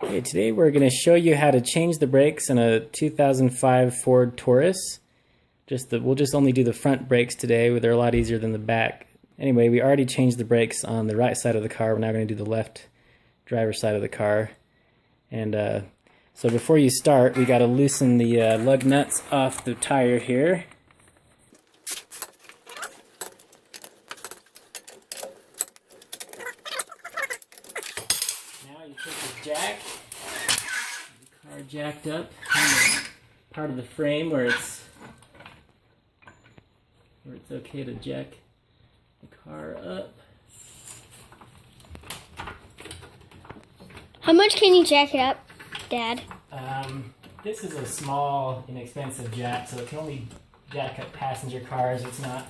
Okay, today we're going to show you how to change the brakes in a 2005 Ford Taurus. We'll just only do the front brakes today. They're a lot easier than the back. Anyway, we already changed the brakes on the right side of the car. We're now going to do the left driver's side of the car. And so before you start, we got to loosen the lug nuts off the tire here. Now you take the jack, the car jacked up, part of the frame where it's okay to jack the car up. How much can you jack it up, Dad? This is a small, inexpensive jack, so it can only jack up passenger cars. It's not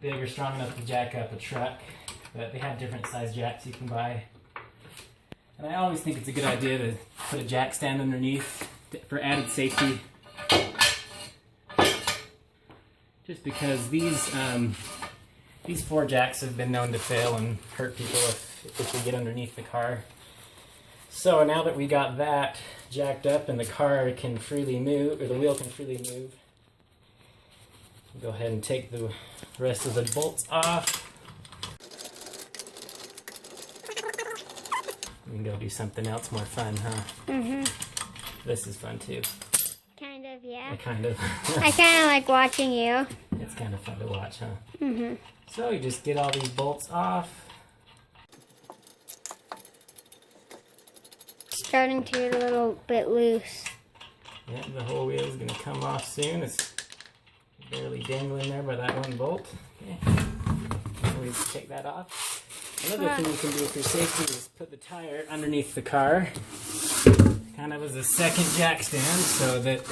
big or strong enough to jack up a truck, but they have different size jacks you can buy. And I always think it's a good idea to put a jack stand underneath for added safety. Just because these four jacks have been known to fail and hurt people if you get underneath the car. So now that we got that jacked up and the car can freely move, or the wheel can freely move, we'll go ahead and take the rest of the bolts off. We can go do something else more fun, huh? Mm-hmm. This is fun too. Kind of, yeah. Kind of. I kind of like watching you. It's kind of fun to watch, huh? Mm-hmm. So you just get all these bolts off. Starting to get a little bit loose. Yeah, the whole wheel is going to come off soon. It's barely dangling there by that one bolt. Okay. So we take that off. Another thing you can do for safety is put the tire underneath the car, kind of as a second jack stand, so that,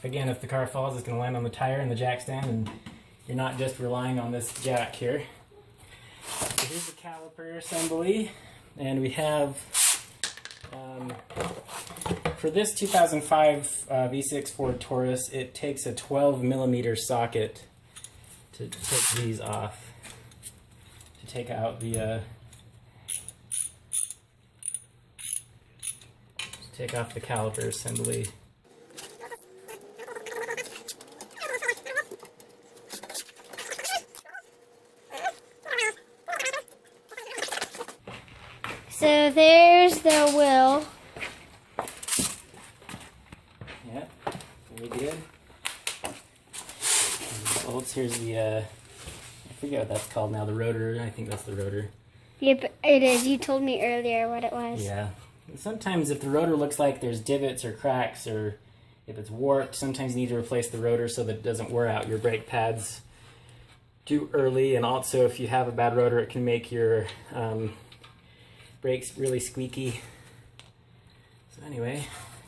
again, if the car falls, it's going to land on the tire and the jack stand, and you're not just relying on this jack here. So here's the caliper assembly, and we have, for this 2005 V6 Ford Taurus, it takes a 12mm socket to take these off. Take out the take off the caliper assembly. So there's the wheel. Yeah, very good. Bolts. Here's the I forget what that's called now, the rotor. I think that's the rotor. Yep, it is. You told me earlier what it was. Yeah. And sometimes if the rotor looks like there's divots or cracks, or if it's warped, sometimes you need to replace the rotor so that it doesn't wear out your brake pads too early. And also, if you have a bad rotor, it can make your brakes really squeaky. So anyway,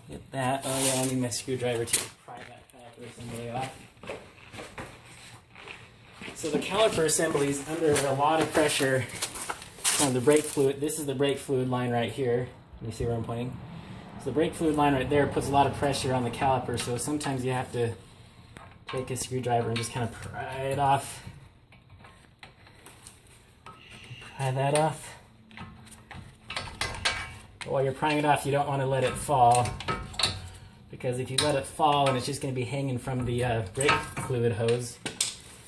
get that. Oh yeah, I need my screwdriver to pry that caliper assembly off. So the caliper assembly is under a lot of pressure on the brake fluid. This is the brake fluid line right here. Can you see where I'm pointing? So the brake fluid line right there puts a lot of pressure on the caliper, so sometimes you have to take a screwdriver and just kind of pry it off. Pry that off. But while you're prying it off, you don't want to let it fall, because if you let it fall, then it's just going to be hanging from the brake fluid hose.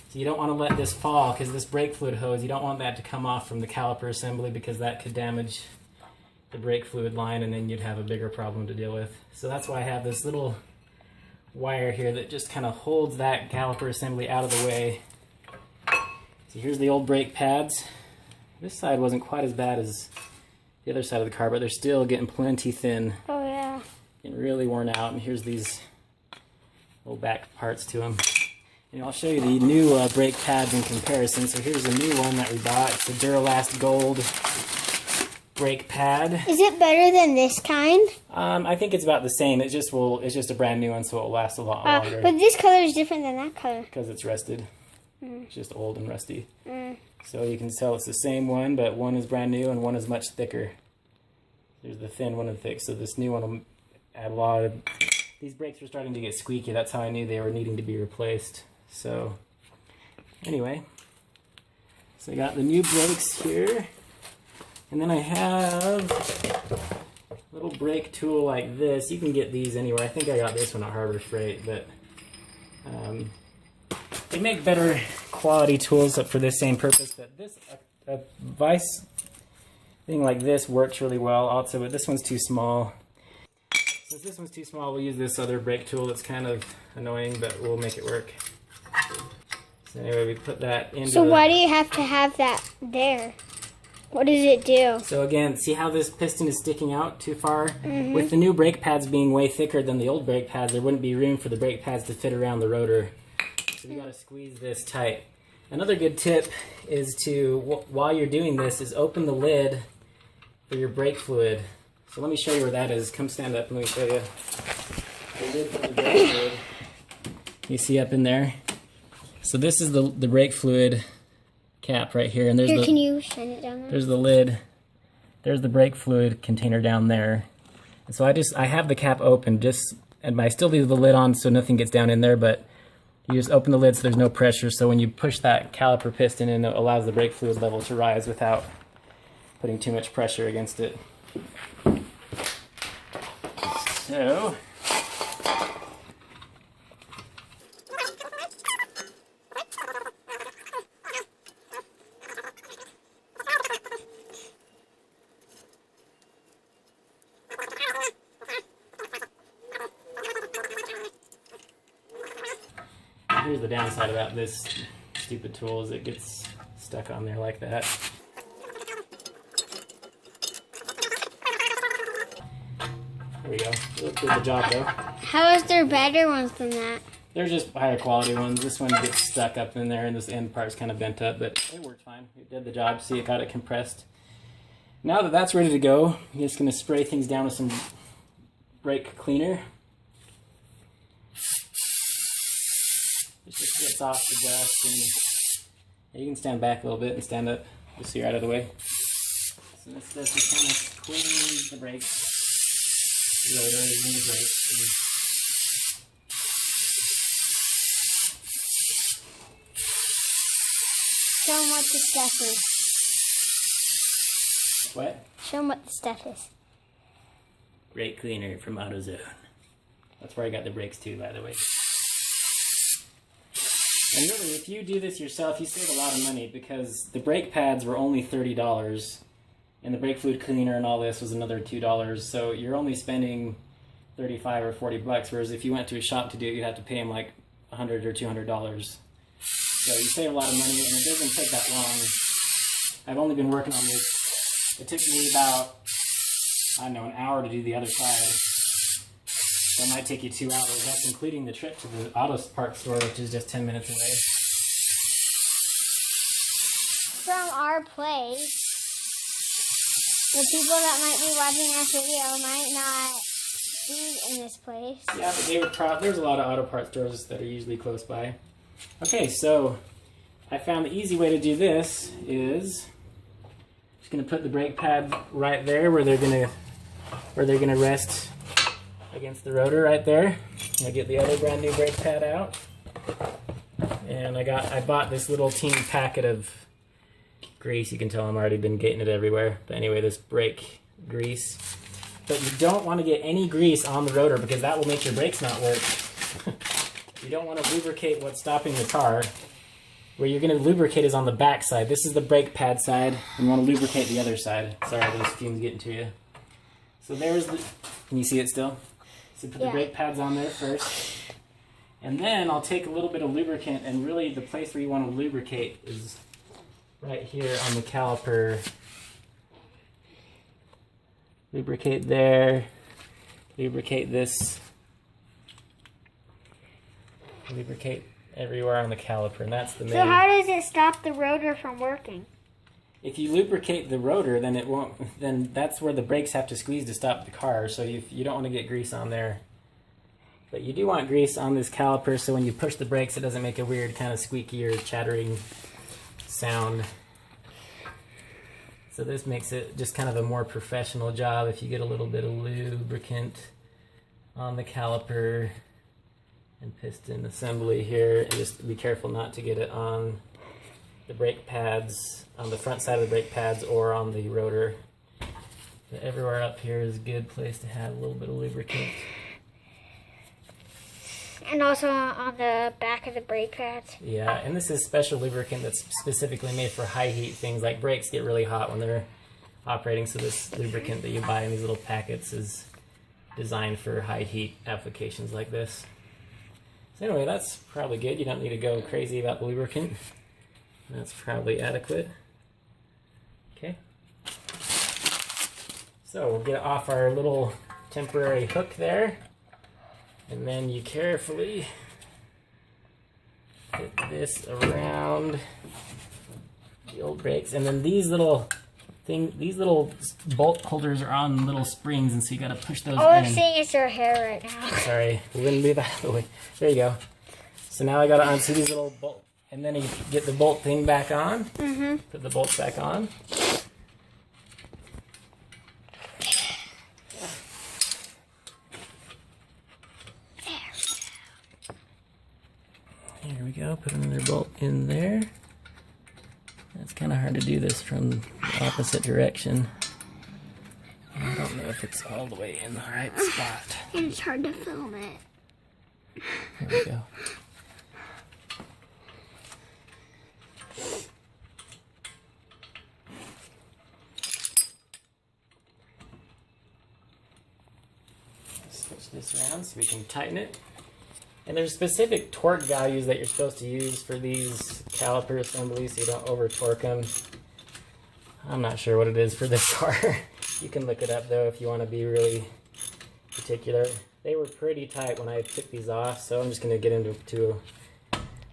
So you don't want to let this fall, because this brake fluid hose, you don't want that to come off from the caliper assembly, because that could damage the brake fluid line, and then you'd have a bigger problem to deal with. So that's why I have this little wire here that just kind of holds that caliper assembly out of the way. So here's the old brake pads. This side wasn't quite as bad as the other side of the car, but they're still getting plenty thin. Oh yeah. Getting really worn out, and here's these little back parts to them. And I'll show you the new brake pads in comparison. So here's a new one that we bought. It's a Duralast Gold brake pad. Is it better than this kind? I think it's about the same. It's just a brand new one, so it'll last a lot longer. But this color is different than that color. Because it's rusted. It's just old and rusty. So you can tell it's the same one, but one is brand new and one is much thicker. There's the thin one and thick. So this new one will add a lot of... These brakes were starting to get squeaky. That's how I knew they were needing to be replaced. So anyway, so I got the new brakes here, and then I have little brake tool like this, you can get these anywhere. I think I got this one at Harbor Freight, but they make better quality tools for this same purpose. But this a vise thing like this works really well also, but this one's too small. Since this one's too small, we'll use this other brake tool that's kind of annoying, but we'll make it work. So anyway, we put that into So why do you have to have that there? What does it do? So again, see how this piston is sticking out too far? Mm-hmm. With the new brake pads being way thicker than the old brake pads, there wouldn't be room for the brake pads to fit around the rotor. So you gotta squeeze this tight. Another good tip is to, while you're doing this, is open the lid for your brake fluid. So let me show you where that is. Come stand up and let me show you. The lid for the brake fluid. You see up in there? So this is the brake fluid cap right here, and there's here, can you shine it down there? There's the lid. There's the brake fluid container down there. And so I have the cap open, and I still leave the lid on so nothing gets down in there, but you just open the lid so there's no pressure. So when you push that caliper piston in, it allows the brake fluid level to rise without putting too much pressure against it. So here's the downside about this stupid tool is it gets stuck on there like that. There we go. It'll do the job though. How is there better ones than that? They're just higher quality ones. This one gets stuck up in there and this end part's kind of bent up, but it worked fine. It did the job. See, it got it compressed. Now that that's ready to go, I'm just going to spray things down with some brake cleaner. It just gets off the dust, and you can stand back a little bit and stand up just so you're out of the way. So this does just kind of clean the brakes, the rotors and the brakes. Show them what the stuff is. What? Show them what the stuff is. Brake cleaner from AutoZone. That's where I got the brakes too, by the way. And really, if you do this yourself, you save a lot of money because the brake pads were only $30 and the brake fluid cleaner and all this was another $2. So you're only spending $35 or $40, whereas if you went to a shop to do it, you'd have to pay them like $100 or $200. So you save a lot of money, and it doesn't take that long. I've only been working on this. It took me about, I don't know, an hour to do the other side. So it might take you 2 hours. That's including the trip to the auto parts store, which is just 10 minutes away. From our place, the people that might be watching our video might not be in this place. Yeah, but they would there's a lot of auto parts stores that are usually close by. Okay, so I found the easy way to do this is just going to put the brake pad right there where they're going to rest against the rotor right there. I get the other brand new brake pad out, and I bought this little teeny packet of grease. You can tell I'm already been getting it everywhere. But anyway, this brake grease. But you don't want to get any grease on the rotor because that will make your brakes not work. You don't want to lubricate what's stopping the car. Where you're going to lubricate is on the back side. This is the brake pad side, and you want to lubricate the other side. Sorry, those fumes getting to you. So there's the, can you see it still? So put the brake pads on there first. And then I'll take a little bit of lubricant, and really the place where you want to lubricate is right here on the caliper. Lubricate there. Lubricate this. Lubricate everywhere on the caliper, and that's the main. So how does it stop the rotor from working? If you lubricate the rotor, then it won't. Then that's where the brakes have to squeeze to stop the car. So you don't want to get grease on there. But you do want grease on this caliper, so when you push the brakes, it doesn't make a weird kind of squeaky or chattering sound. So this makes it just kind of a more professional job if you get a little bit of lubricant on the caliper and piston assembly here, and just be careful not to get it on the brake pads, on the front side of the brake pads or on the rotor. But everywhere up here is a good place to have a little bit of lubricant. And also on the back of the brake pads. Yeah, and this is special lubricant that's specifically made for high heat things. Like brakes get really hot when they're operating, so this lubricant that you buy in these little packets is designed for high heat applications like this. So anyway, that's probably good. You don't need to go crazy about the lubricant. That's probably adequate. Okay. So we'll get off our little temporary hook there. And then you carefully fit this around the old brakes. And then these little bolt holders are on little springs, and so you gotta push those All I'm in. seeing is your hair right now. Sorry, we wouldn't move out of the way. There you go. So now I gotta unsee these little bolts, and then you get the bolt thing back on. Mm-hmm. Put the bolts back on. Here we go, put another bolt in there. It's kind of hard to do this from the opposite direction. I don't know if it's all the way in the right spot. And it's hard to film it. There we go. Switch this around so we can tighten it. And there's specific torque values that you're supposed to use for these caliper assemblies so you don't over torque them. I'm not sure what it is for this car. You can look it up though if you want to be really particular. They were pretty tight when I took these off, so I'm just going to get into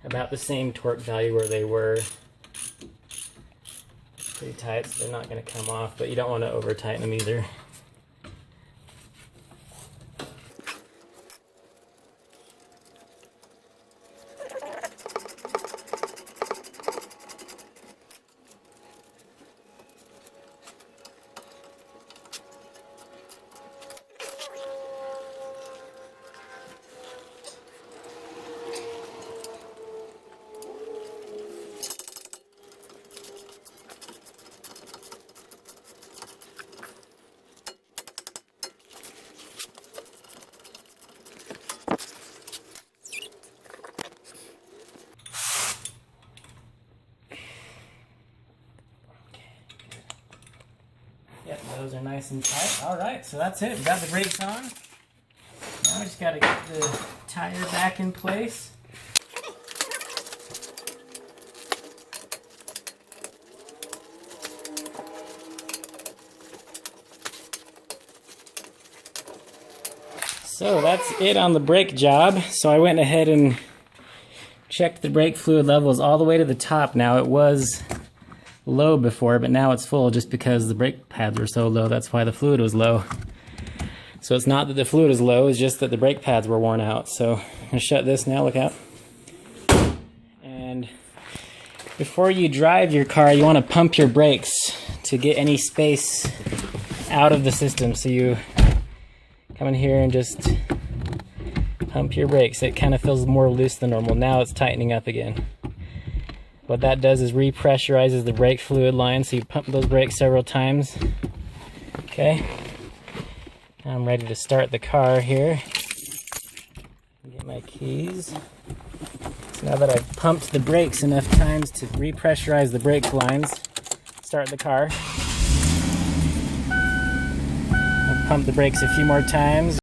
about the same torque value where they were. Pretty tight, so they're not going to come off, but you don't want to over tighten them either. Yep, those are nice and tight. Alright, so that's it. We got the brakes on. Now we just got to get the tire back in place. So that's it on the brake job. So I went ahead and checked the brake fluid levels all the way to the top. Now it was low before, but now it's full just because the brake pads were so low. That's why the fluid was low. So it's not that the fluid is low, it's just that the brake pads were worn out. So I'm going to shut this now, look out. And before you drive your car, you want to pump your brakes to get any space out of the system. So you come in here and just pump your brakes. It kind of feels more loose than normal. Now it's tightening up again. What that does is repressurizes the brake fluid line, so you pump those brakes several times. Okay. Now I'm ready to start the car here. Get my keys. So now that I've pumped the brakes enough times to repressurize the brake lines, start the car. I'll pump the brakes a few more times.